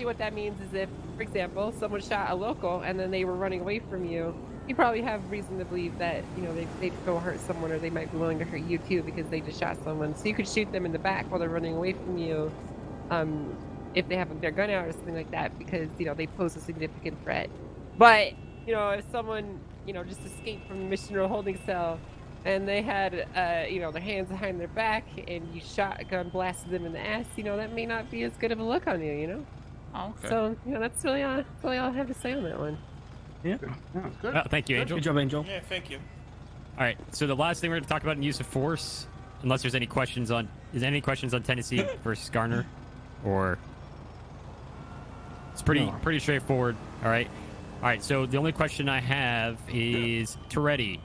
essentially what that means is if, for example, someone shot a local and then they were running away from you, you probably have reason to believe that, you know, they'd go hurt someone, or they might be willing to hurt you too because they just shot someone. So you could shoot them in the back while they're running away from you, if they have their gun out or something like that, because, you know, they pose a significant threat. But, you know, if someone, you know, just escaped from the Mission Row holding cell and they had, you know, their hands behind their back and you shot a gun, blasted them in the ass, you know, that may not be as good of a look on you, you know? Oh, okay. So, you know, that's really all I have to say on that one. Yeah. Good. Oh, thank you, Angel. Good job, Angel. Yeah, thank you. All right. So the last thing we're going to talk about in use of force, unless there's any questions on, is any questions on Tennessee versus Garner, or it's pretty straightforward. All right. All right. So the only question I have is Toretti.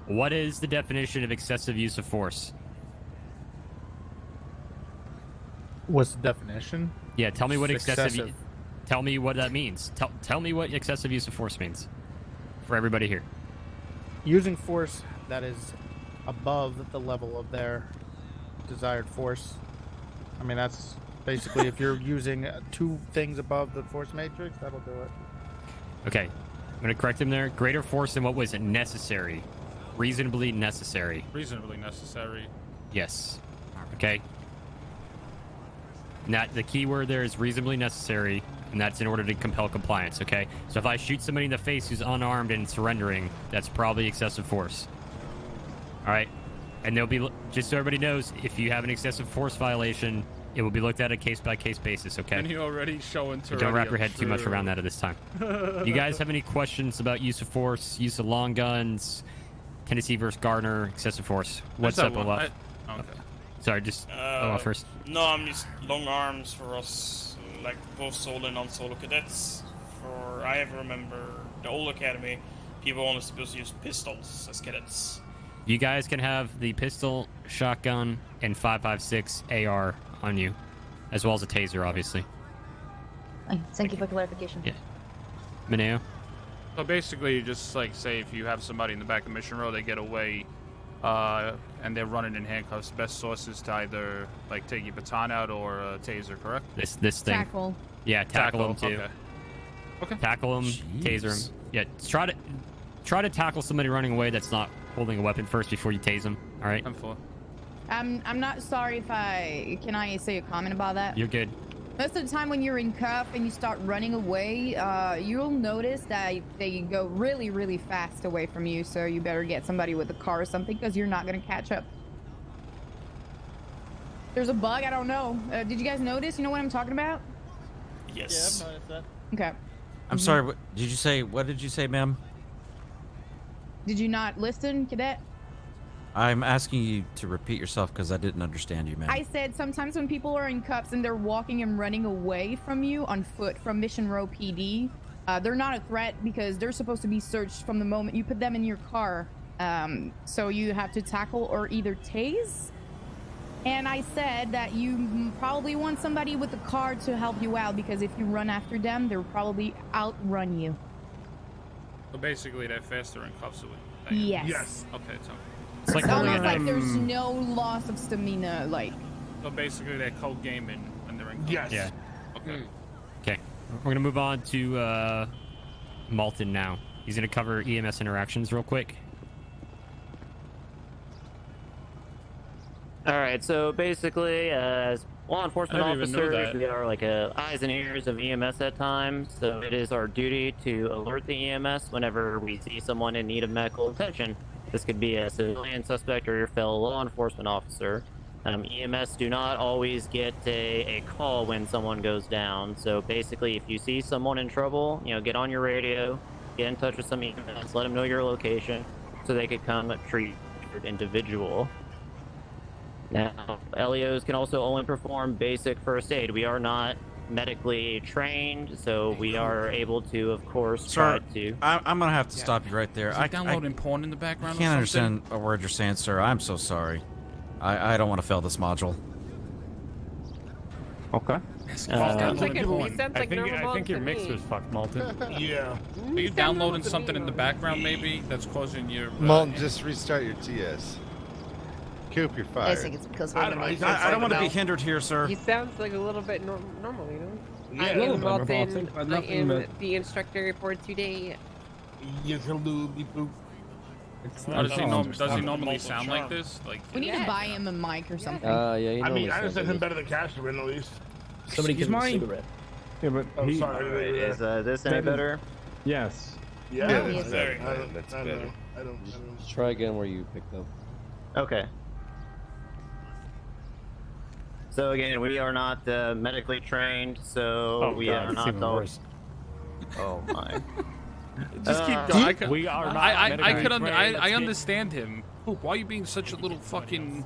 What is the definition of excessive use of force? What's the definition? Yeah. Tell me what excessive. Excessive. Tell me what that means. Tell me what excessive use of force means for everybody here. Using force that is above the level of their desired force. I mean, that's basically if you're using two things above the force matrix, that'll do it. Okay. I'm going to correct him there. Greater force than what was necessary. Reasonably necessary. Reasonably necessary. Yes. Okay. Not the key word there is reasonably necessary, and that's in order to compel compliance, okay? So if I shoot somebody in the face who's unarmed and surrendering, that's probably excessive force. All right? And they'll be, just so everybody knows, if you have an excessive force violation, it will be looked at a case-by-case basis, okay? And you already showing So don't wrap your head too much around that at this time. You guys have any questions about use of force, use of long guns, Tennessee versus Gardner, excessive force? What's up, Olaf? Okay. Sorry, just Olaf first. No, I'm just long arms for us, like both solo and non-solo cadets. I ever remember the old academy, people only supposed to use pistols as cadets. You guys can have the pistol, shotgun, and 5.56 AR on you, as well as a taser, obviously. Thank you for clarification. Yeah. Mineo? So basically, you just like say if you have somebody in the back of Mission Row, they get away, and they're running in handcuffs. Best source is to either like take your baton out or a taser, correct? This thing. Tackle. Yeah, tackle them too. Okay. Tackle them, taser them. Yeah, try to tackle somebody running away that's not holding a weapon first before you tase them. All right. I'm full. I'm not sorry if can I say a comment about that? You're good. Most of the time when you're in cuff and you start running away, you'll notice that they go really, really fast away from you. So you better get somebody with a car or something, because you're not going to catch up. There's a bug. I don't know. Did you guys notice? You know what I'm talking about? Yes. Yeah, I've noticed that. Okay. I'm sorry. What did you say, ma'am? Did you not listen, cadet? I'm asking you to repeat yourself because I didn't understand you, ma'am. I said sometimes when people are in cuffs and they're walking and running away from you on foot from Mission Row PD, they're not a threat because they're supposed to be searched from the moment you put them in your car. So you have to tackle or either tase. And I said that you probably want somebody with a car to help you out, because if you run after them, they'll probably outrun you. So basically, they're faster in cuffs. Yes. Yes. Okay, so. It's like It's holding a almost like knife. there's no loss of stamina, like. So basically, they're code gaming when they're in cuffs. Yes. Yeah. Okay. Okay. We're gonna move on to Malton now. He's gonna cover EMS interactions real quick. All right, so basically, as law enforcement officers, we are like eyes and ears of EMS at times. So it is our duty to alert the EMS whenever we see someone in need of medical attention. This could be a civilian suspect or your fellow law enforcement officer. EMS do not always get a call when someone goes down. So basically, if you see someone in trouble, you know, get on your radio, get in touch with some EMS, let them know your location, so they could come treat your individual. Now, LEOs can also only perform basic first aid. We are not medically trained, so we are able to, of course, try to... I'm going to have to stop you right there. Is he downloading porn in the background? I can't understand a word you're saying, sir. I'm so sorry. I don't want to fail this module. Okay. Sounds like I normal think your to mix me. was fucked, Malton. Yeah. Are you downloading something in the background, maybe, that's causing your... Malton, just restart your TS. Coop, you're I fired. think it's because I don't want to be hindered here, sir. He sounds like a little bit normal, you know? I a little am bit Walton. robotic, but I nothing am that- the instructor for today. You can do the poop. It's Does he, not does he normally sound like this? Like, We need to Yeah. buy him a mic or something. Yeah, you I normally mean, I sound understand like him better than Casterman, at least. Somebody Excuse give him a me? cigarette. Yeah, but Oh, he... sorry. Is this any better? Yes. Yeah, No, that's yes. better. Very man. That's better. I don't. Just try again where you picked up. Okay. So again, we are not medically trained, so we are not those. Oh my. just keep going. We are not I medically could trained. I understand him. Poop, why are you being such a little fucking?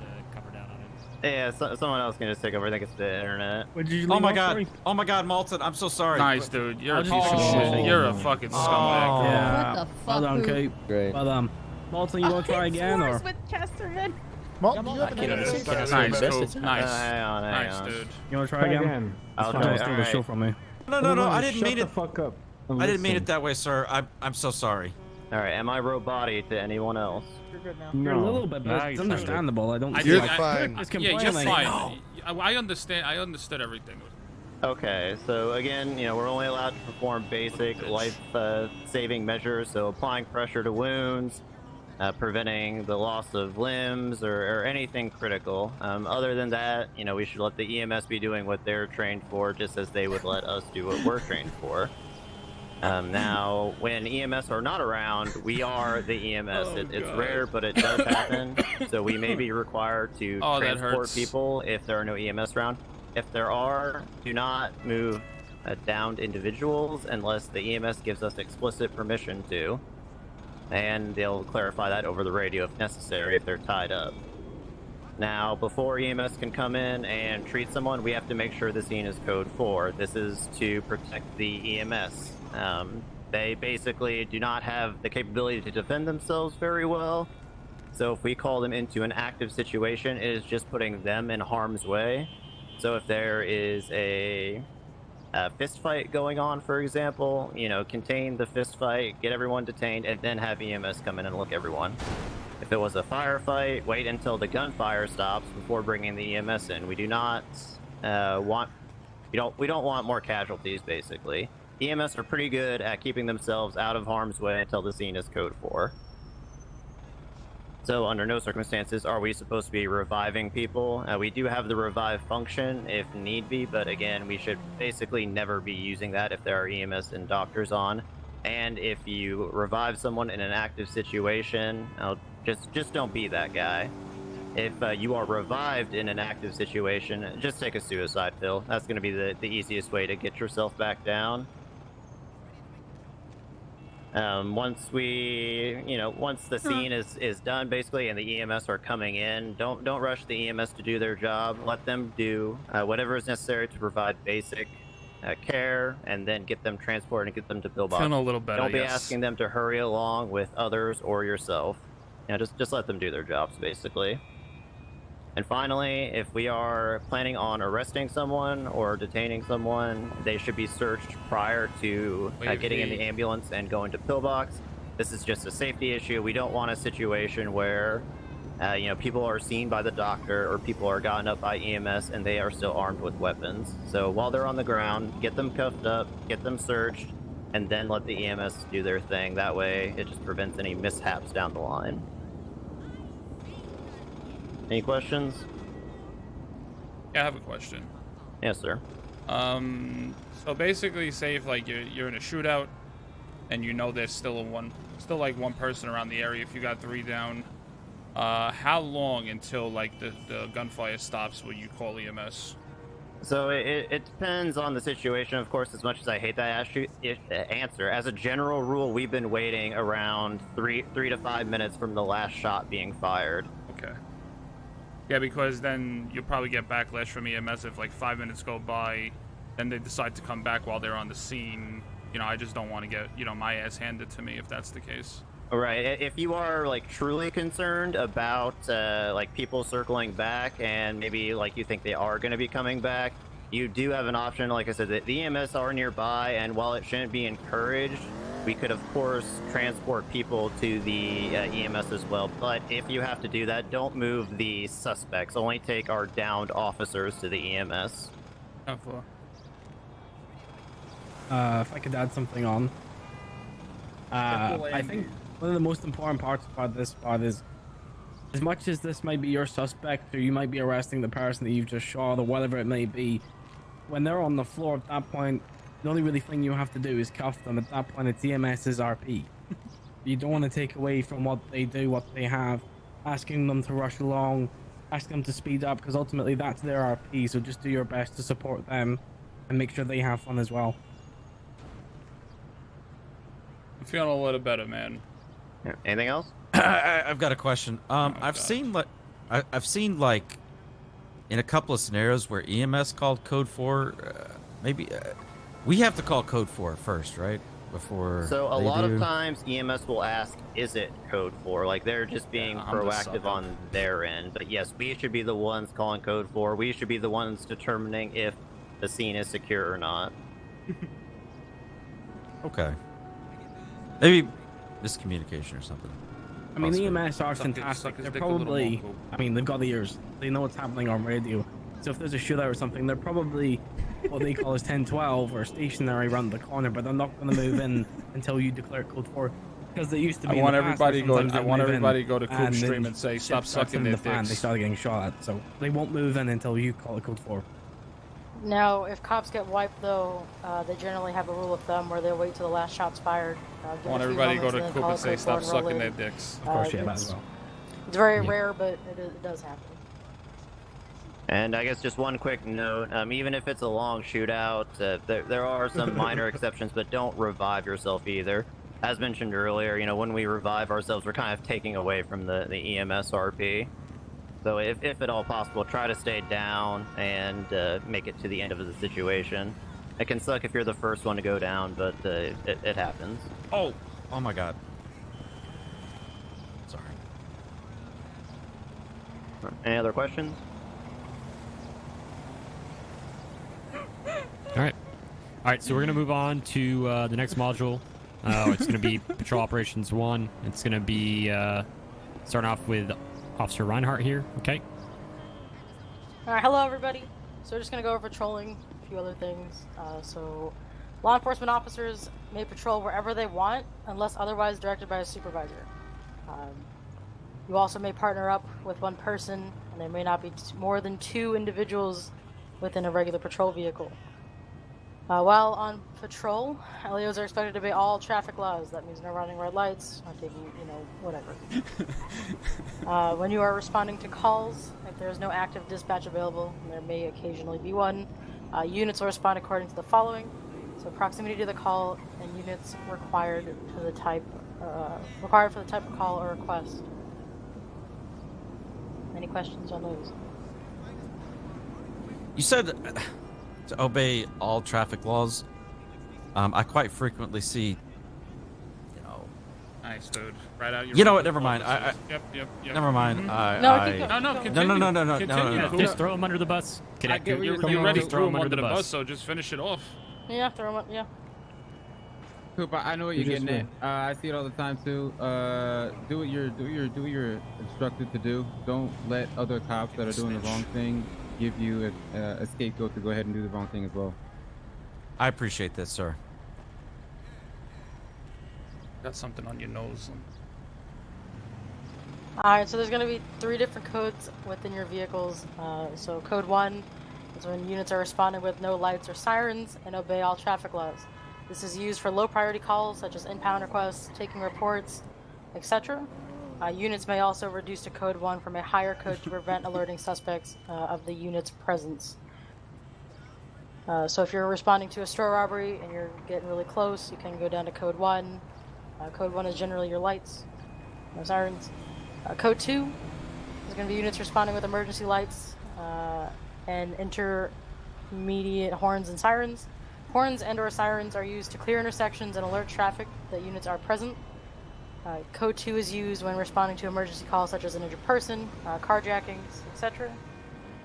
Yeah, someone else can just take over. I think it's the internet. Oh my god. Oh my god, Malton. I'm so sorry. Nice, dude. You're a I'll piece just- of Oh. shit. You're a fucking scumbag. Yeah. What the fuck? Well done, Poop? Kate. Great. Well done. Malton, you want to try again, It's or? worse with Casterman. Malton, do you have I can't an understand. Nice, Best cool. it's- Nice. Hang on. Nice, dude. You want to try again? I'll Fine, try. steal the show from me. No, I didn't mean it. fuck up. I didn't mean it that way, sir. I'm so sorry. All right. Am I robot-y to anyone else? You're a little bit, Nah, but it's you're fine. understandable. I don't. I feel think like fine. it's Yeah, you're complaining. fine. I understand. I understood everything. Okay, so again, we're only allowed to perform basic life-saving measures, so applying pressure to wounds, preventing the loss of limbs, or anything critical. Other than that, we should let the EMS be doing what they're trained for, just as they would let us do what we're trained for. Now, when EMS are not around, we are the EMS. It's rare, but it does happen. So we may be required to That transport hurts. people if there are no EMS around. If there are, do not move downed individuals unless the EMS gives us explicit permission to. And they'll clarify that over the radio if necessary if they're tied up. Now, before EMS can come in and treat someone, we have to make sure the scene is code 4. This is to protect the EMS. They basically do not have the capability to defend themselves very well. So if we call them into an active situation, it is just putting them in harm's way. So if there is a fist fight going on, for example, contain the fist fight, get everyone detained, and then have EMS come in and look everyone. If it was a firefight, wait until the gunfire stops before bringing the EMS in. We do not we don't want more casualties, basically. EMS are pretty good at keeping themselves out of harm's way until the scene is code 4. So under no circumstances are we supposed to be reviving people. We do have the revive function if need be, but again, we should basically never be using that if there are EMS and doctors on. And if you revive someone in an active situation, just don't be that guy. If you are revived in an active situation, just take a suicide pill. That's going to be the easiest way to get yourself back down. Once the scene is done, basically, and the EMS are coming in, don't rush the EMS to do their job. Let them do whatever is necessary to provide basic care, and then get them transported and get them to pillbox. Feeling a little better. Don't be yes. asking them to hurry along with others or yourself. Just let them do their jobs, basically. And finally, if we are planning on arresting someone or detaining someone, they should be searched prior to getting in the ambulance and going to pillbox. This is just a safety issue. We don't want a situation where, people are seen by the doctor or people are gotten up by EMS and they are still armed with weapons. So while they're on the ground, get them cuffed up, get them searched, and then let the EMS do their thing. That way, it just prevents any mishaps down the line. Any questions? Yeah, I have a question. Yes, sir. So basically, say if you're in a shootout, and there's still one person around the area. If you got 3 down, how long until the gunfire stops will you call EMS? So it depends on the situation, of course. As much as I hate that answer, as a general rule, we've been waiting around 3 to 5 minutes from the last shot being fired. Okay. Yeah, because then you'll probably get backlash from EMS if 5 minutes go by, then they decide to come back while they're on the scene. I just don't want to get, my ass handed to me if that's the case. All right. If you are truly concerned about people circling back and maybe you think they are going to be coming back, you do have an option. Like I said, the EMS are nearby, and while it shouldn't be encouraged, we could, of course, transport people to the EMS as well. But if you have to do that, don't move the suspects. Only take our downed officers to the EMS. Oh, if I could add something on. I think one of the most important parts about this spot is, as much as this might be your suspect, or you might be arresting the person that you've just shot, or whatever it may be, when they're on the floor at that point, the only really thing you have to do is cuff them. At that point, it's EMS's RP. You don't want to take away from what they do, what they have, asking them to rush along, asking them to speed up, because ultimately that's their RP, so just do your best to support them and make sure they have fun as well. I'm feeling a little better, man. Yeah. Anything else? I've got a question. I've seen like in a couple of scenarios where EMS called code 4, maybe we have to call code 4 first, right? Before So a lot of times EMS will ask, is it code 4? Like they're just being proactive on their end. But yes, we should be the ones calling code 4. We should be the ones determining if the scene is secure or not. Okay. Maybe miscommunication or something. I mean, the EMS are fantastic. They're probably, I mean, they've got the ears. They know what's happening on radio. So if there's a shootout or something, they're probably what they call as 10-12 or stationary around the corner, but they're not going to move in until you declare code 4. Because they used to be. I want everybody to go to Coop Stream and say, stop sucking their dicks. They started getting shot at, so they won't move in until you call it code 4. Now, if cops get wiped, though, they generally have a rule of thumb where they'll wait till the last shot's fired. I want everybody to go to Coop and say, stop sucking their dicks. Of course, yeah, that as well. It's very rare, but it does happen. And I guess just one quick note, even if it's a long shootout, there are some minor exceptions, but don't revive yourself either. As mentioned earlier, you know, when we revive ourselves, we're kind of taking away from the EMS RP. So if at all possible, try to stay down and make it to the end of the situation. It can suck if you're the first one to go down, but it happens. Oh my god. Sorry. Any other questions? All right, so we're gonna move on to the next module. It's gonna be Patrol Operations 1. It's gonna be starting off with Officer Reinhardt here. Okay. All right, hello everybody. So we're just gonna go over patrolling, a few other things. So, law enforcement officers may patrol wherever they want, unless otherwise directed by a supervisor. You also may partner up with one person, and there may not be more than 2 individuals within a regular patrol vehicle. While on patrol, LEOs are expected to obey all traffic laws. That means no running red lights, not taking, whatever. When you are responding to calls, if there is no active dispatch available, and there may occasionally be one, units will respond according to the following. So proximity to the call and units required for the type of call or request. Any questions on those? You said to obey all traffic laws. I quite frequently see, Nice, dude. Right out your. You know what? Never mind. Yep. Never mind. Continue. No. Just throw him under the bus. You already threw him under the bus, so just finish it off. Yeah, throw him. Yeah. Cooper, I know what you're getting at. I see it all the time too. Do what you're instructed to do. Don't let other cops that are doing the wrong thing give you a scapegoat to go ahead and do the wrong thing as well. I appreciate this, sir. Got something on your nose. Alright, so there's going to be 3 different codes within your vehicles. So code 1 is when units are responding with no lights or sirens and obey all traffic laws. This is used for low priority calls such as impound requests, taking reports, etc. Units may also reduce to code 1 from a higher code to prevent alerting suspects of the unit's presence. So if you're responding to a store robbery and you're getting really close, you can go down to code 1. Code 1 is generally your lights, no sirens. Code 2 is going to be units responding with emergency lights and intermediate horns and sirens. Horns and/or sirens are used to clear intersections and alert traffic that units are present. Code 2 is used when responding to emergency calls such as an injured person, carjackings, etc.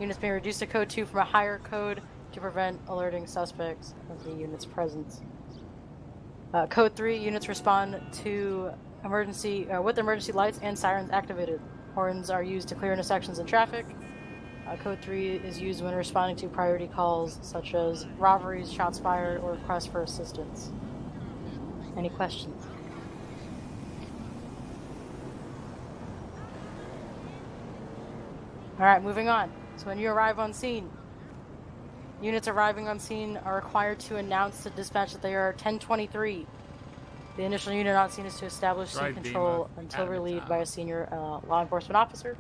Units may reduce to code 2 from a higher code to prevent alerting suspects of the unit's presence. Code 3, units respond to emergency with emergency lights and sirens activated. Horns are used to clear intersections in traffic. Code 3 is used when responding to priority calls such as robberies, shots fired, or requests for assistance. Any questions? Alright, moving on. So when you arrive on scene, units arriving on scene are required to announce to dispatch that they are 1023. The initial unit on scene is to establish scene control until relieved by a senior law enforcement officer.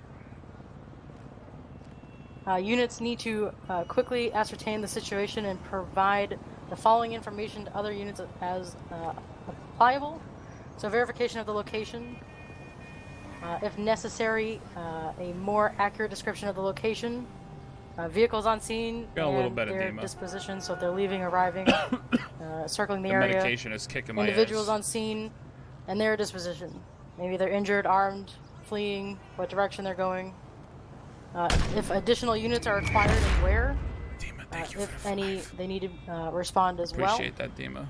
Units need to quickly ascertain the situation and provide the following information to other units as applicable. So verification of the location. If necessary, a more accurate description of the location. Vehicles on scene Got a little and bit of their edema. disposition, so if they're leaving, arriving, circling the The area. medication is kicking my Individuals ass. on scene and their disposition. Maybe they're injured, armed, fleeing, what direction they're going. If additional units are required and where, if any, they need to respond as well. Appreciate that, Dima.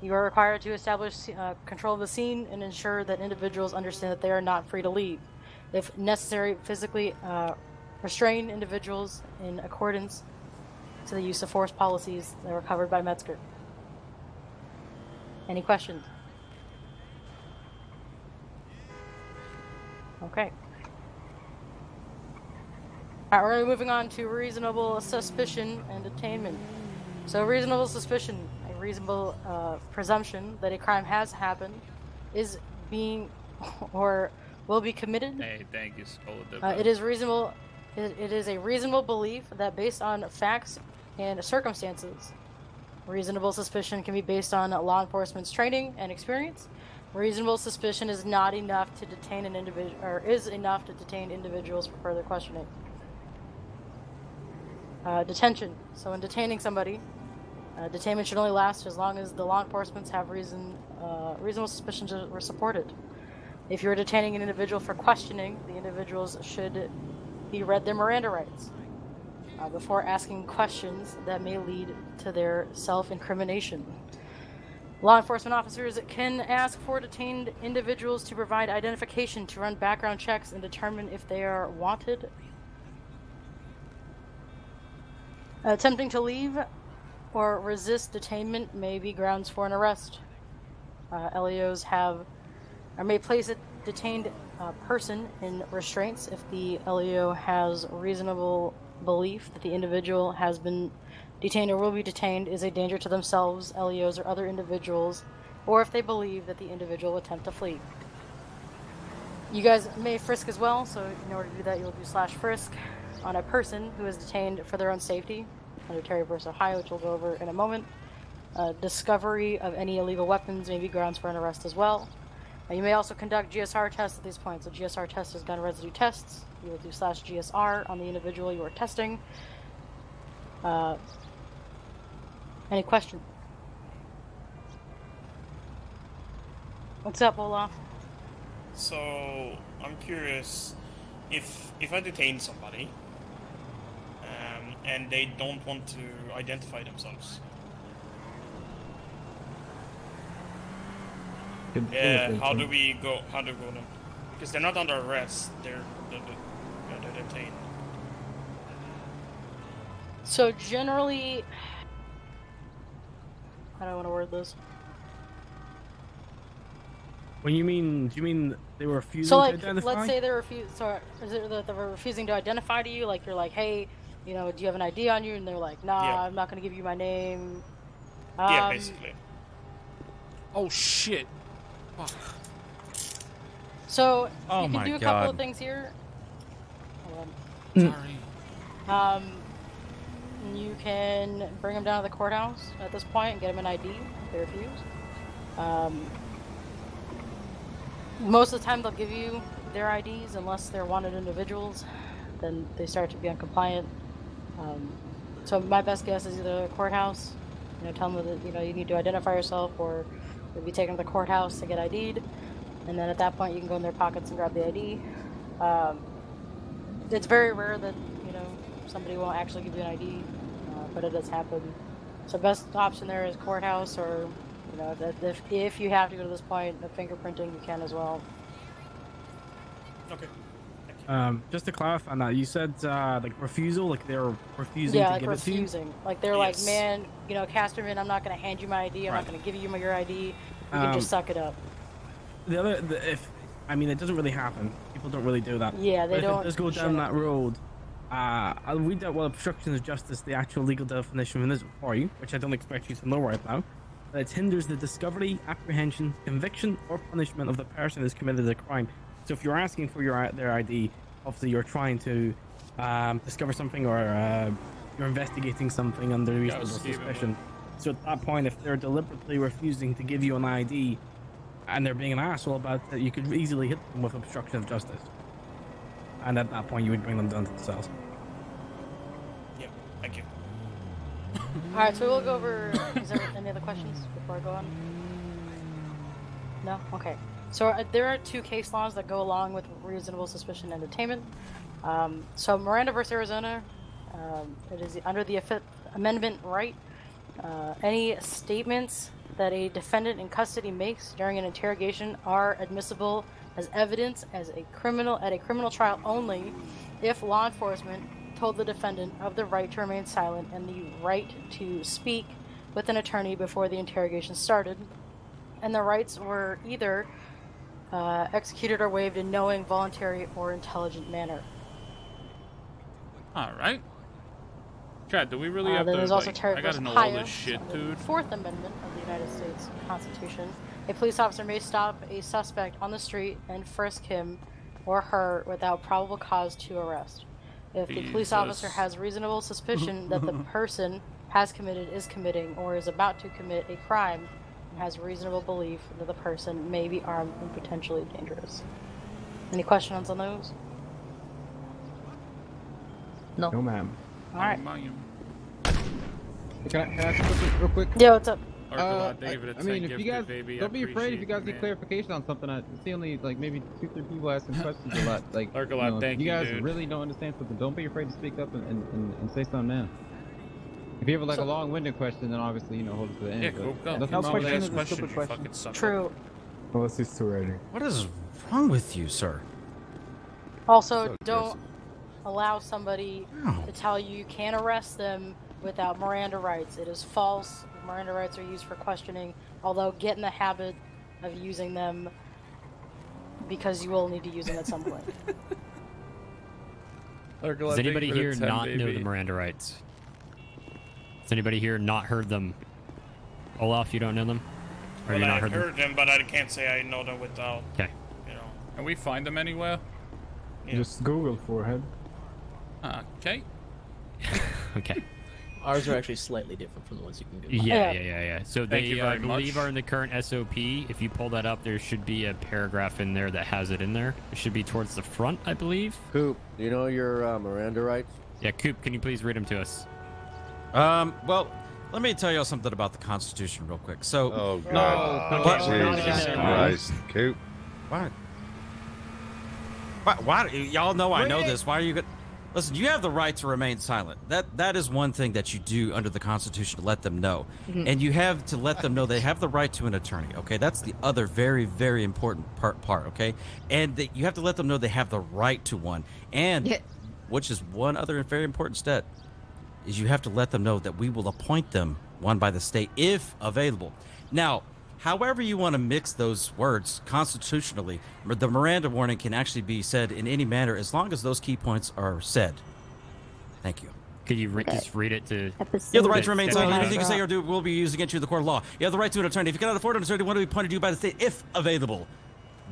You are required to establish control of the scene and ensure that individuals understand that they are not free to leave. If necessary, physically restrain individuals in accordance to the use of force policies that were covered by Metzger. Any questions? Okay. Alright, we're moving on to reasonable suspicion and detainment. So reasonable suspicion, a reasonable presumption that a crime has happened, is being or will be committed. Hey, thank you, Skola. It is reasonable. It is a reasonable belief that based on facts and circumstances, reasonable suspicion can be based on law enforcement's training and experience. Reasonable suspicion is not enough to detain an individual, or is enough to detain individuals for further questioning. Detention. So in detaining somebody, detainment should only last as long as the law enforcement have reasonable suspicions were supported. If you are detaining an individual for questioning, the individuals should be read their Miranda rights before asking questions that may lead to their self-incrimination. Law enforcement officers can ask for detained individuals to provide identification to run background checks and determine if they are wanted. Attempting to leave or resist detainment may be grounds for an arrest. LEOs may place a detained person in restraints if the LEO has reasonable belief that the individual has been detained or will be detained, is a danger to themselves, LEOs, or other individuals, or if they believe that the individual will attempt to flee. You guys may frisk as well, so in order to do that, you'll do /frisk on a person who is detained for their own safety under Terry v. Ohio, which we'll go over in a moment. Discovery of any illegal weapons may be grounds for an arrest as well. You may also conduct GSR tests at these points. So GSR test is gun residue tests. You will do /GSR on the individual you are testing. Any questions? What's up, Olaf? So I'm curious, if I detain somebody and they don't want to identify themselves, how do we go? How do we go then? Because they're not under arrest; they're detained. So generally, I don't want to word this. When you mean, do you mean they were refusing So to like, identify? let's say they're is it that they're refusing to identify to you? Like you're like, hey, you know, do you have an ID on you? And they're like, nah, Yeah. I'm not going to give you my name. Yeah, basically. Oh shit. Fuck. So Oh you can my do a couple God. of things here. Hold Sorry. on. You can bring them down to the courthouse at this point and get them an ID if they refuse. Most of the time they'll give you their IDs unless they're wanted individuals. Then they start to be uncompliant. So my best guess is either the courthouse, you know, tell them that, you know, you need to identify yourself, or you'll be taken to the courthouse to get ID'd. And then at that point you can go in their pockets and grab the ID. It's very rare that, you know, somebody won't actually give you an ID, but it does happen. So best option there is courthouse, or, you know, if you have to go to this point, the fingerprinting you can as well. Okay. Just to clarify that, you said like refusal, like they're refusing to like give refusing. it to you. Like they're like, man, you know, Casterman, I'm not gonna hand you my ID. I'm not gonna give you your ID. You can just suck it up. I mean, it doesn't really happen. People don't really do that. Yeah, they but don't. If it does go down that road, we dealt with obstruction of justice, the actual legal definition of this for you, which I don't expect you to know right now. That it hinders the discovery, apprehension, conviction, or punishment of the person who has committed a crime. So if you're asking for their ID, obviously you're trying to discover something, or you're investigating something under reasonable suspicion. So at that point, if they're deliberately refusing to give you an ID, and they're being an asshole about it, you could easily hit them with obstruction of justice. And at that point, you would bring them down to the cells. Yep, thank you. Alright, so we'll go over. Is there any other questions before I go on? No? Okay. So there are 2 case laws that go along with reasonable suspicion and detainment. So Miranda versus Arizona, it is under the Fifth Amendment right. Any statements that a defendant in custody makes during an interrogation are admissible as evidence at a criminal trial only if law enforcement told the defendant of the right to remain silent and the right to speak with an attorney before the interrogation started, and the rights were either executed or waived in knowing, voluntary, or intelligent manner. All right. Chad, do we really have then to, there's also like, Terry I gotta versus know all Ohio, this shit, under the dude. Fourth Amendment of the United States Constitution. A police officer may stop a suspect on the street and frisk him or her without probable cause to arrest. If the police officer has reasonable suspicion that the person has committed, is committing, or is about to commit a crime, and has reasonable belief that the person may be armed and potentially dangerous. Any questions on those? No, ma'am. Alright. Can I ask a question real quick? Yeah, what's up? I mean, if you guys don't be afraid if you guys need clarification on something. I see only like maybe 2-3 people asking questions a lot. Like, if you guys really don't understand something, don't be afraid to speak up and say something now. If you have like a long-winded question, then obviously hold it to the end. Yeah, cool. Nothing wrong with asking questions. You fucking suck. True. Unless it's too early. What is wrong with you, sir? Also, don't allow somebody to tell you can't arrest them without Miranda rights. It is false. Miranda rights are used for questioning, although get in the habit of using them because you will need to use them at some point. Does anybody here not know the Miranda rights? Has anybody here not heard them? Olaf, you don't know them? Or Well, you not I've heard them? heard them, but I can't say I know them without. Okay. Can we find them anywhere? Yeah. Just Google forehead. Okay. Okay. Ours are actually slightly different from the ones you can Google. Yeah. So Thank you they, very I believe, much. are in the current SOP. If you pull that up, there should be a paragraph in there that has it in there. It should be towards the front, I believe. Coop, do you know your Miranda rights? Yeah, Coop, can you please read them to us? Well, let me tell you something about the Constitution real quick. So, Oh, God. Jesus Christ. Coop. What? Why? Y'all know I know this. Why are you good? Listen, you have the right to remain silent. That is one thing that you do under the Constitution to let them know. And you have to let them know they have the right to an attorney, okay? That's the other very, very important part, okay? And that you have to let them know they have the right to one. And, which is one other very important step, is you have to let them know that we will appoint them one by the state if available. Now, however you want to mix those words constitutionally, the Miranda warning can actually be said in any manner as long as those key points are said. Thank you. Could you just read it to... You have the right to remain silent. Anything you say or do will be used against you in the court of law. You have the right to an attorney. If you cannot afford an attorney, one to be appointed to you by the state if available.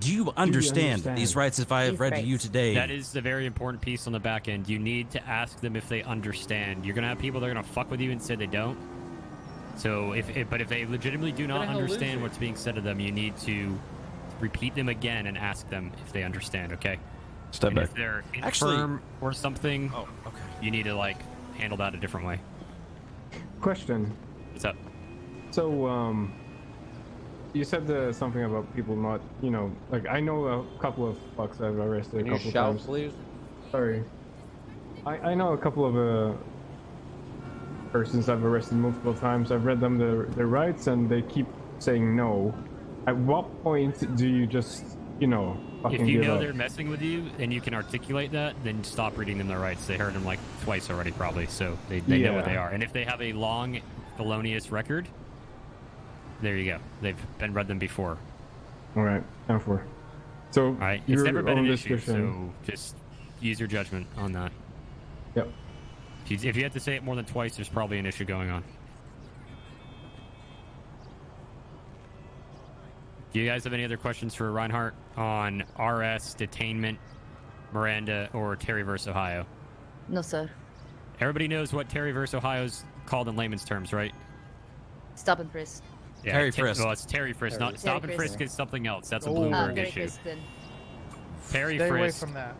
Do you understand these rights if I have read to you today? That is the very important piece on the back end. You need to ask them if they understand. You're going to have people that are going to fuck with you and say they don't. So, if they legitimately do not understand what's being said to them, you need to repeat them again and ask them if they understand, okay? Step back. If they're infirm or something, you need to, handle that a different way. Question. What's up? So, you said something about people not, I know a couple of fucks I've arrested a couple of times. Please? Sorry. I know a couple of persons I've arrested multiple times. I've read them their rights and they keep saying no. At what point do you just you know, fucking If you give know up. they're messing with you and you can articulate that, then stop reading them their rights. They heard them like twice already, probably, so they know what they are. And if they have a long, felonious record, there you go. They've been read them before. All right, 10-4. So, All right, it's your never been an own issue, discretion. so just use your judgment on that. Yep. If you have to say it more than twice, there's probably an issue going on. Do you guys have any other questions for Reinhardt on RS, Detainment, Miranda, or Terry vs. Ohio? No, sir. Everybody knows what Terry vs. Ohio is called in layman's terms, right? Stop and frisk. Yeah, Terry frisk. Well, it's Terry frisk. Not stop and frisk is something else. That's a Oh. Bloomberg Terry issue. frisk then. Terry Stay away frisk. from that.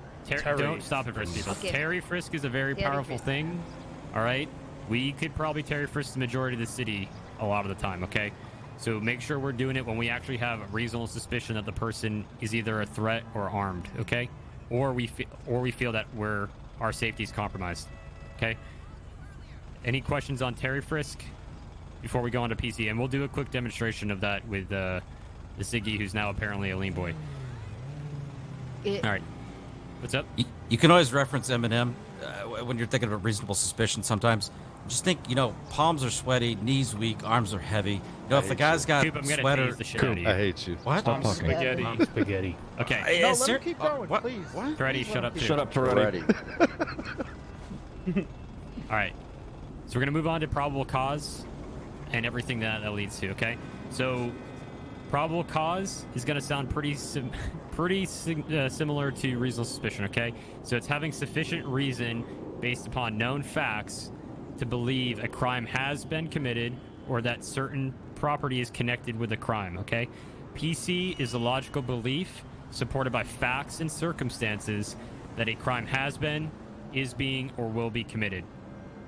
Don't stop and frisk people. Okay. Terry frisk is a very Terry powerful frisk. thing. All right, we could probably Terry frisk the majority of the city a lot of the time. Okay, so make sure we're doing it when we actually have a reasonable suspicion that the person is either a threat or armed. Okay, or we feel that our safety is compromised. Okay. Any questions on Terry frisk before we go on to PC? And we'll do a quick demonstration of that with the Siggy, who's now apparently a lean boy. All right. What's up? You can always reference Eminem when you're thinking of a reasonable suspicion sometimes. Just think, palms are sweaty, knees weak, arms are heavy. If the guy's got Coop, I'm gonna sweater... tase the shit out of you. I hate you. What? Stop talking. Spaghetti. Spaghetti. Okay. No, let him keep going, please. Freddy, shut up too. Shut up, Ferretti. All right. So we're gonna move on to probable cause and everything that leads to. Okay. So probable cause is gonna sound pretty similar to reasonable suspicion. Okay. So it's having sufficient reason based upon known facts to believe a crime has been committed or that certain property is connected with a crime. Okay. PC is a logical belief supported by facts and circumstances that a crime has been, is being, or will be committed.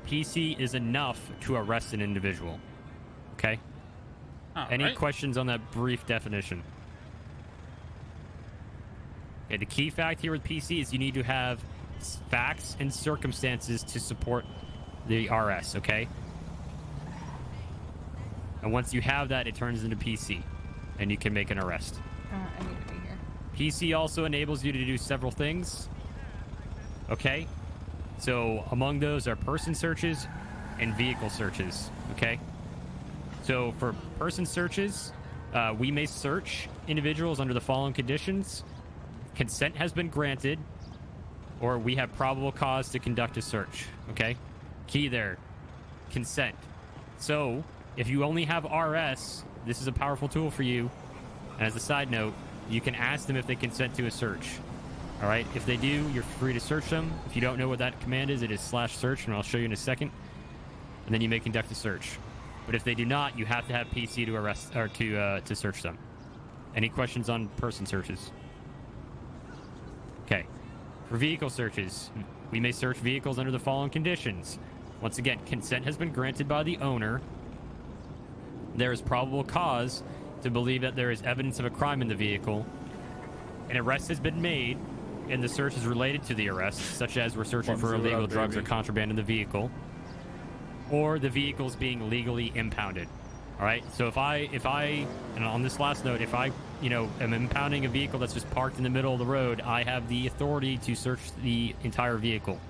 PC is enough to arrest an individual. Okay? Any questions on that brief definition? Okay, the key fact here with PC is you need to have facts and circumstances to support the RS, okay? And once you have that, it turns into PC, and you can make an arrest. I need to be here. PC also enables you to do several things. Okay? So among those are person searches and vehicle searches. Okay? So for person searches, we may search individuals under the following conditions. Consent has been granted, or we have probable cause to conduct a search. Okay? Key there. Consent. So if you only have RS, this is a powerful tool for you. And as a side note, you can ask them if they consent to a search. All right? If they do, you're free to search them. If you don't know what that command is, it is /search, and I'll show you in a second. And then you may conduct a search. But if they do not, you have to have PC to arrest or to search them. Any questions on person searches? Okay. For vehicle searches, we may search vehicles under the following conditions. Once again, consent has been granted by the owner. There is probable cause to believe that there is evidence of a crime in the vehicle. An arrest has been made, and the search is related to the arrest, such as we're searching for illegal drugs or contraband in the vehicle, or the vehicle is being legally impounded. All right. So if I, and on this last note, if I, am impounding a vehicle that's just parked in the middle of the road, I have the authority to search the entire vehicle.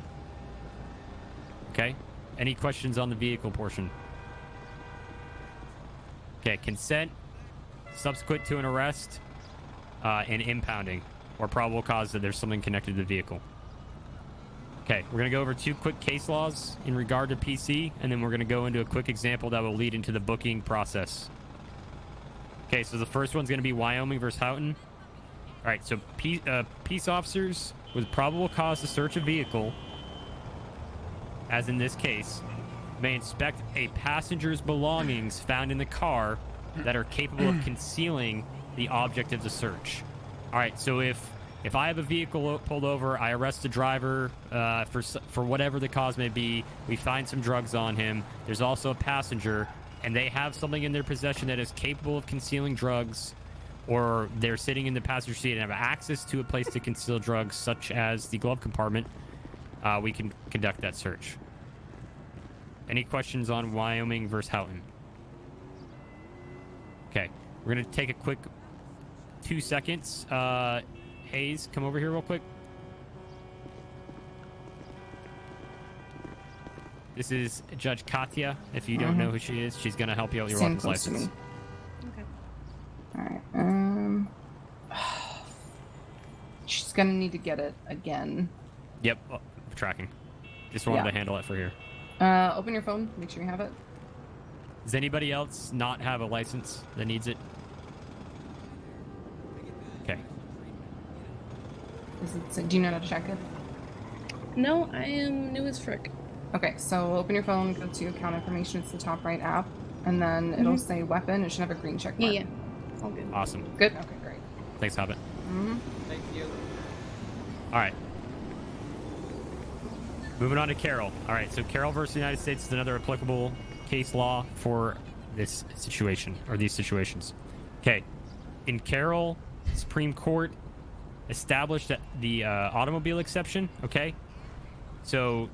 Okay. Any questions on the vehicle portion? Okay. Consent, subsequent to an arrest, and impounding, or probable cause that there's something connected to the vehicle. Okay, we're going to go over 2 quick case laws in regard to PC, and then we're going to go into a quick example that will lead into the booking process. Okay, so the first one's going to be Wyoming versus Houghton. All right, so peace officers with probable cause to search a vehicle, as in this case, may inspect a passenger's belongings found in the car that are capable of concealing the object of the search. All right, so if I have a vehicle pulled over, I arrest the driver for whatever the cause may be, we find some drugs on him, there's also a passenger, and they have something in their possession that is capable of concealing drugs, or they're sitting in the passenger seat and have access to a place to conceal drugs, such as the glove compartment, we can conduct that search. Any questions on Wyoming versus Houghton? Okay, we're going to take a quick 2 seconds. Hayes, come over here real quick. This is Judge Katya. If you don't know who she is, she's gonna help you out with your Stand weapons close to license. me. Okay. All right. She's gonna need to get it again. Yep, tracking. Just wanted to handle it for here. Open your phone. Make sure you have it. Does anybody else not have a license that needs it? Okay. Do you know how to check it? No, I am new as frick. Okay, so open your phone, go to account information. It's the top right app, and then it'll say weapon. It should have a green check mark. Yeah. All good. Awesome. Good. Okay, great. Thanks, Hobbit. Thank you. All right. Moving on to Carroll. All right, so Carroll versus the United States is another applicable case law for this situation, or these situations. Okay. In Carroll, Supreme Court established that the automobile exception, okay? So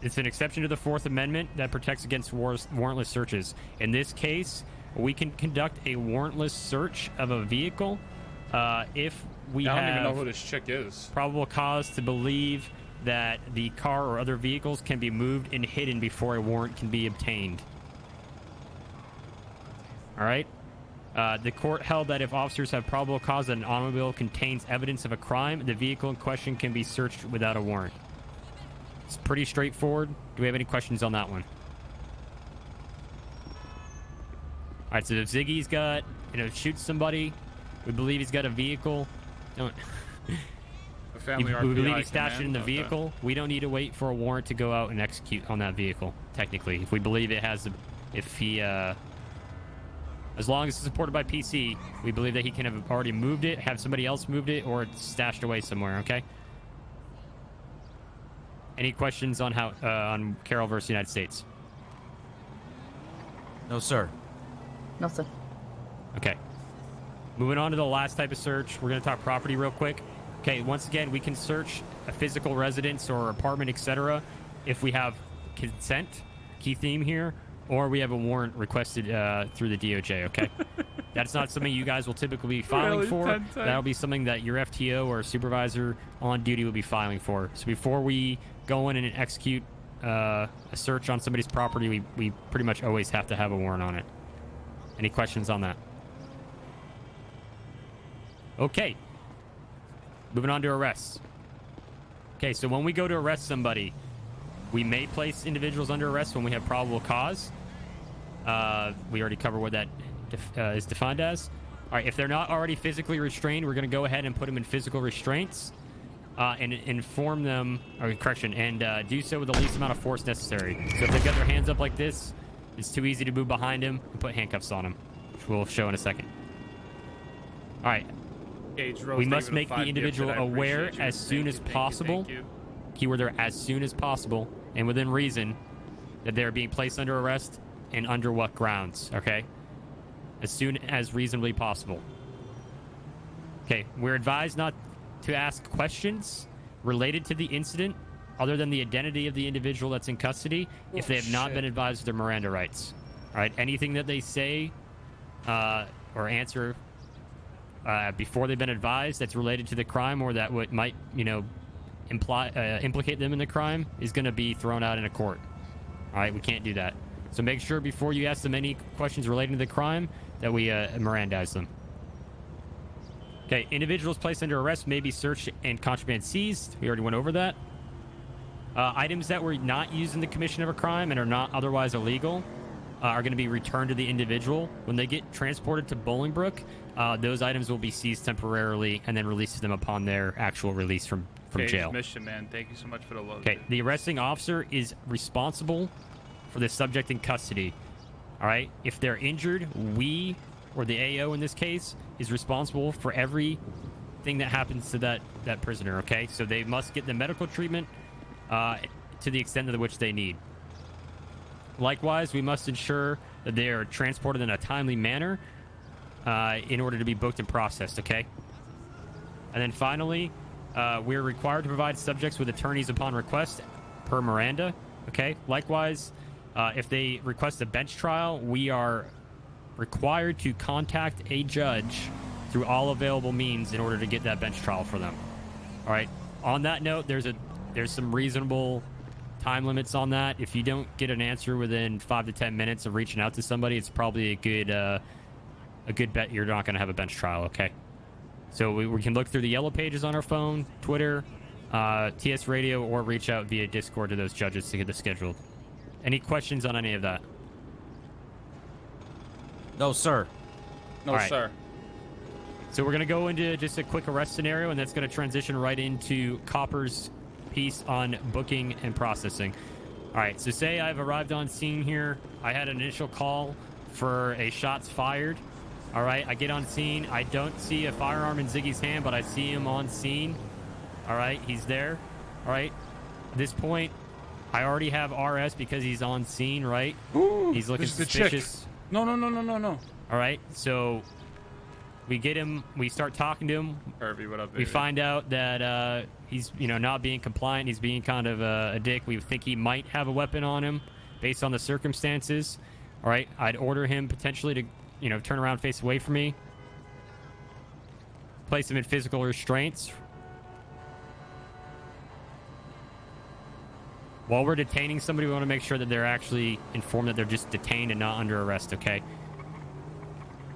it's an exception to the Fourth Amendment that protects against warrantless searches. In this case, we can conduct a warrantless search of a vehicle if we have... I don't even know who this chick is. ...probable cause to believe that the car or other vehicles can be moved and hidden before a warrant can be obtained. All right? The court held that if officers have probable cause that an automobile contains evidence of a crime, the vehicle in question can be searched without a warrant. It's pretty straightforward. Do we have any questions on that one? All right, so if Ziggy's got, shoots somebody, we believe he's got a vehicle. We believe he stashed it in the vehicle. We don't need to wait for a warrant to go out and execute on that vehicle, technically. If we believe it has, as long as it's supported by PC, we believe that he can have already moved it, have somebody else moved it, or it's stashed away somewhere, okay? Any questions on on Carroll versus United States? No, sir. No, sir. Okay. Moving on to the last type of search, we're going to talk property real quick. Okay, once again, we can search a physical residence or apartment, etc. if we have consent, key theme here, or we have a warrant requested through the DOJ, okay? That's not something you guys will typically be filing for. That'll be something that your FTO or supervisor on duty will be filing for. So before we go in and execute a search on somebody's property, we pretty much always have to have a warrant on it. Any questions on that? Okay. Moving on to arrests. Okay, so when we go to arrest somebody, we may place individuals under arrest when we have probable cause. We already covered what that is defined as. All right, if they're not already physically restrained, we're going to go ahead and put them in physical restraints and inform them, or correction, and do so with the least amount of force necessary. So if they've got their hands up like this, it's too easy to move behind them and put handcuffs on them, which we'll show in a second. All right. We must make the individual aware as soon as possible. Keyword there, as soon as possible, and within reason, that they're being placed under arrest and under what grounds, okay? As soon as reasonably possible. Okay, we're advised not to ask questions related to the incident other than the identity of the individual that's in custody if they have not been advised of their Miranda rights. All right, anything that they say or answer before they've been advised that's related to the crime or that might, implicate them in the crime is going to be thrown out in a court. All right, we can't do that. So make sure before you ask them any questions relating to the crime that we Mirandize them. Okay, individuals placed under arrest may be searched and contraband seized. We already went over that. Items that were not used in the commission of a crime and are not otherwise illegal are going to be returned to the individual. When they get transported to Bolingbrook, those items will be seized temporarily and then released to them upon their actual release from jail. Mission, man. Thank you so much for the love. Okay, the arresting officer is responsible for the subject in custody. All right, if they're injured, we, or the AO in this case, is responsible for everything that happens to that prisoner, okay? So they must get the medical treatment to the extent of which they need. Likewise, we must ensure that they are transported in a timely manner in order to be booked and processed, okay? And then finally, we're required to provide subjects with attorneys upon request per Miranda, okay? Likewise, if they request a bench trial, we are required to contact a judge through all available means in order to get that bench trial for them. All right. On that note, there's some reasonable time limits on that. If you don't get an answer within 5 to 10 minutes of reaching out to somebody, it's probably a good bet you're not going to have a bench trial. Okay. So we can look through the yellow pages on our phone, Twitter, TS Radio, or reach out via Discord to those judges to get this scheduled. Any questions on any of that? No, sir. No, All right. sir. So we're going to go into just a quick arrest scenario, and that's going to transition right into Copper's piece on booking and processing. All right, so say I've arrived on scene here. I had an initial call for a shots fired. All right, I get on scene. I don't see a firearm in Ziggy's hand, but I see him on scene. All right, he's there. All right, at this point, I already have RS because he's on scene, right? Ooh, he's looking this is the suspicious. chick. No. All right, so we get him. We start talking to him. Harvey, what up, We baby? find out that he's, not being compliant. He's being kind of a dick. We think he might have a weapon on him based on the circumstances. All right, I'd order him potentially to, turn around, face away from me. Place him in physical restraints. While we're detaining somebody, we want to make sure that they're actually informed that they're just detained and not under arrest, okay?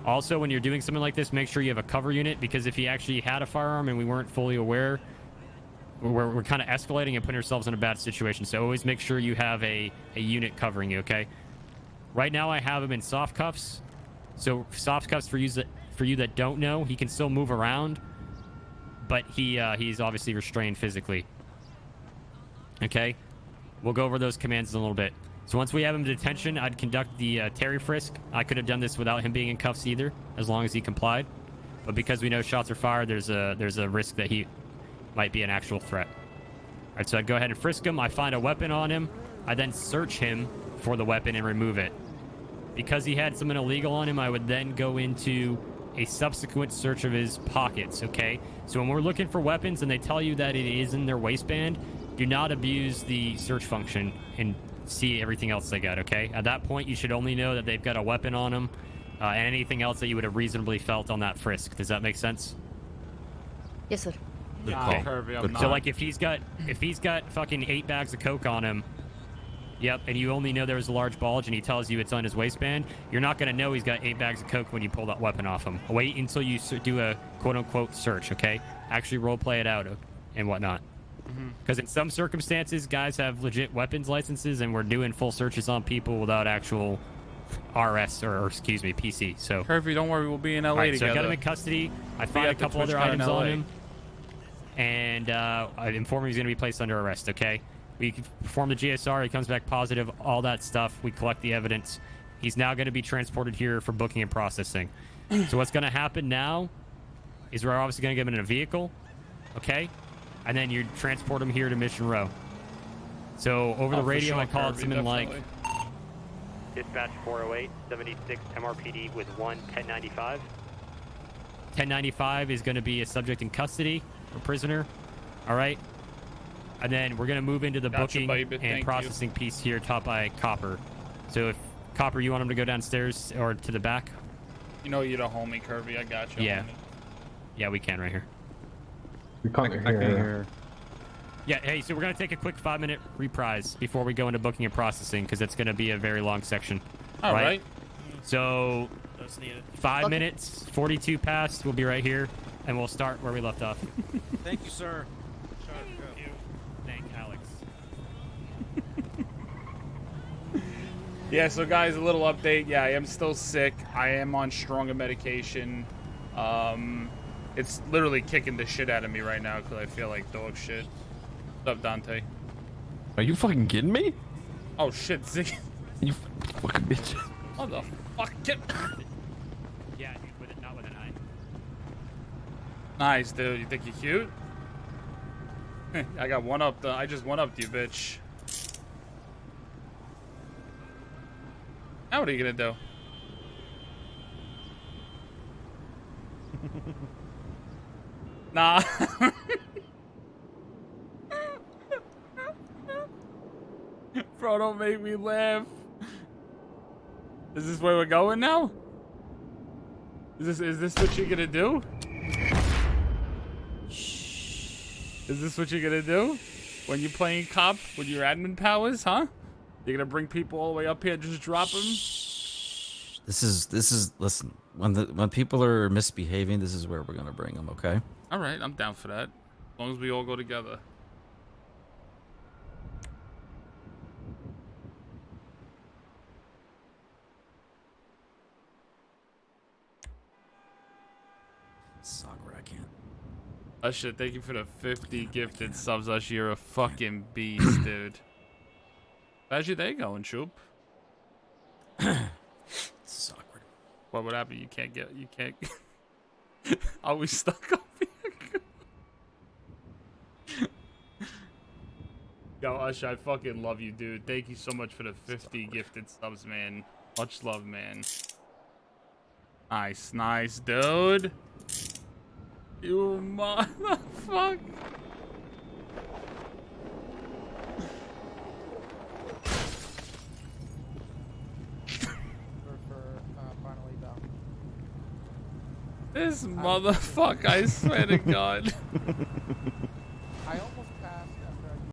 Also, when you're doing something like this, make sure you have a cover unit, because if he actually had a firearm and we weren't fully aware, we're kind of escalating and putting ourselves in a bad situation. So always make sure you have a unit covering you, okay? Right now, I have him in soft cuffs. So soft cuffs, for you that don't know, he can still move around, but he's obviously restrained physically. Okay? We'll go over those commands in a little bit. So once we have him in detention, I'd conduct the Terry frisk. I could have done this without him being in cuffs either, as long as he complied. But because we know shots are fired, there's a risk that he might be an actual threat. All right, so I'd go ahead and frisk him. I find a weapon on him. I then search him for the weapon and remove it. Because he had something illegal on him, I would then go into a subsequent search of his pockets, okay? So when we're looking for weapons and they tell you that it is in their waistband, do not abuse the search function and see everything else they got, okay? At that point, you should only know that they've got a weapon on them and anything else that you would have reasonably felt on that frisk. Does that make sense? Yes, sir. Okay. Kirby, I'm So not. like if he's got fucking 8 bags of coke on him, yep, and you only know there was a large bulge and he tells you it's on his waistband, you're not going to know he's got 8 bags of coke when you pull that weapon off him. Wait until you do a quote-unquote search, okay? Actually role-play it out and whatnot. Because in some circumstances, guys have legit weapons licenses and we're doing full searches on people without actual RS or excuse me, PC. So Kirby, don't worry, we'll be in LA all right, so together. I got him in custody. I Be found a at the couple other TwitchCon in items on LA. him. And I inform him he's going to be placed under arrest, okay? We perform the GSR. He comes back positive, all that stuff. We collect the evidence. He's now going to be transported here for booking and processing. So what's going to happen now is we're obviously going to get him in a vehicle, okay? And then you transport him here to Mission Row. So over the for radio, sure, I called Kirby, something like... definitely. Dispatch 408, 76 MRPD with 1095. 1095 is going to be a subject in custody, a prisoner. All right. And then we're going to move into the Gotcha, booking baby. Thank and you. processing piece here, taught by Copper. So if Copper, you want him to go downstairs or to the back? You know you're the homie, Kirby. I got you. Yeah. homie. Yeah, we can right here. We come here. Yeah, hey, so we're going to take a quick 5-minute reprise before we go into booking and processing because it's going to be a very long section. All right. So That's needed. 5 minutes, 42 past. We'll be right here, and we'll start where we left off. Thank you, sir. Thank Alex. Yeah, so guys, a little update. Yeah, I am still sick. I am on stronger medication. It's literally kicking the shit out of me right now because I feel like dog shit. What's up, Dante? Are you fucking kidding me? Oh shit, Ziggy. You fucking bitch. What the fuck? Get... Yeah, dude, with it, not with an eye. Nice, dude. You think you're cute? I got one up. I just one upped you, bitch. Now what are you gonna do? Nah. Bro, don't make me laugh. Is this where we're going now? Is this what you're gonna do? Is this what you're gonna do? When you're playing cop with your admin powers, huh? You're gonna bring people all the way up here and just drop them? This is listen, when people are misbehaving, this is where we're gonna bring them, okay? All right, I'm down for that. As long as we all go together. Soccer, I can't. Usher, thank you for the 50 gifted subs, Usher. You're a fucking beast, dude. How's your day going, Shoop? It's awkward. What would happen? You can't. Are we stuck up here? Yo, Usher, I fucking love you, dude. Thank you so much for the 50 gifted subs, man. Much love, man. Nice, dude. You motherfucker. This motherfucker, I swear to God.